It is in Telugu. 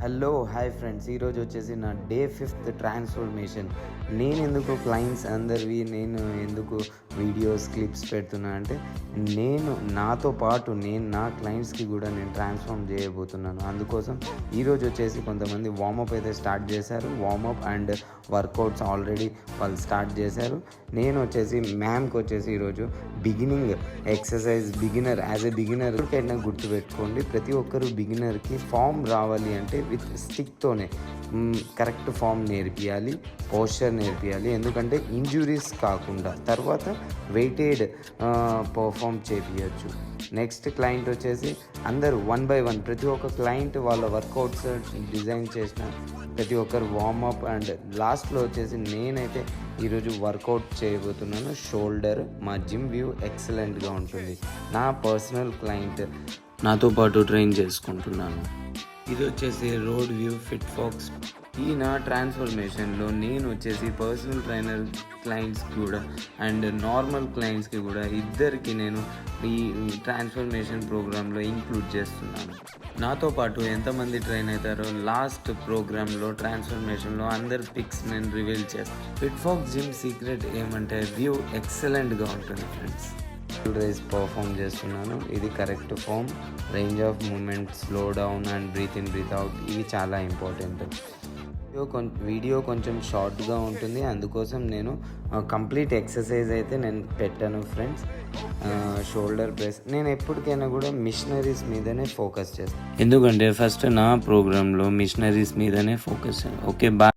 హలో హాయ్ ఫ్రెండ్స్, ఈరోజు వచ్చేసి నా డే 5th ట్రాన్స్ఫర్మేషన్. నేను ఎందుకు క్లయింట్స్ అందరివి నేను ఎందుకు వీడియోస్ క్లిప్స్ పెడుతున్నా అంటే, నేను నాతో పాటు నా క్లయింట్స్కి కూడా నేను ట్రాన్స్ఫార్మ్ చేయబోతున్నాను. అందుకోసం ఈరోజు వచ్చేసి కొంతమంది వార్మప్ అయితే స్టార్ట్ చేశారు. వార్మప్ అండ్ వర్కౌట్స్ ఆల్రెడీ వాళ్ళు స్టార్ట్ చేశారు. నేను వచ్చేసి మ్యామ్కి వచ్చేసి ఈరోజు beginning exercise as a beginner కైనా గుర్తుపెట్టుకోండి. ప్రతి ఒక్కరు బిగినర్కి ఫామ్ రావాలి అంటే విత్ స్టిక్తోనే కరెక్ట్ ఫామ్ నేర్పియాలి, పోస్చర్ నేర్పియాలి. ఎందుకంటే ఇంజురీస్ కాకుండా తర్వాత వెయిటెడ్ పర్ఫామ్ చేపించచ్చు. నెక్స్ట్ క్లయింట్ వచ్చేసి అందరూ 1 by 1 ప్రతి ఒక్క క్లయింట్ వాళ్ళ వర్కౌట్స్ డిజైన్ చేసిన ప్రతి ఒక్కరు వార్మప్ అండ్ లాస్ట్లో వచ్చేసి నేనైతే ఈరోజు వర్కౌట్ చేయబోతున్నాను. షోల్డర్ మా జిమ్ వ్యూ ఎక్సలెంట్గా ఉంటుంది. నా పర్సనల్ క్లయింట్ నాతో పాటు ట్రైన్ చేసుకుంటున్నాను. ఇది వచ్చేసి రోడ్ వ్యూ ఫిట్ ఫాక్స్. ఈ నా ట్రాన్స్ఫర్మేషన్లో నేను వచ్చేసి పర్సనల్ ట్రైనర్ క్లయింట్స్కి కూడా అండ్ నార్మల్ క్లయింట్స్కి కూడా ఇద్దరికి నేను ఈ ట్రాన్స్ఫర్మేషన్ ప్రోగ్రాంలో ఇంక్లూడ్ చేస్తున్నాను. నాతో పాటు ఎంతమంది ట్రైన్ అవుతారో లాస్ట్ ప్రోగ్రాంలో ట్రాన్స్ఫర్మేషన్లో అందరి పిక్స్ నేను రివీల్ చేస్తాను. ఫిట్ ఫాక్స్ జిమ్ సీక్రెట్ ఏమంటే వ్యూ ఎక్సలెంట్గా ఉంటుంది ఫ్రెండ్స్. రైజ్ పర్ఫామ్ చేస్తున్నాను. ఇది correct form, range of movement, slow down and breathe in breathe out, ఇవి చాలా ఇంపార్టెంట్. వీడియో కొంచెం షార్ట్గా ఉంటుంది, అందుకోసం నేను కంప్లీట్ ఎక్సర్సైజ్ అయితే నేను పెట్టాను ఫ్రెండ్స్. షోల్డర్ ప్రెస్ నేను ఎప్పటికైనా కూడా మిషనరీస్ మీదనే ఫోకస్ చేస్తాను, ఎందుకంటే ఫస్ట్ నా ప్రోగ్రాంలో మిషనరీస్ మీదనే ఫోకస్. Okay, bye.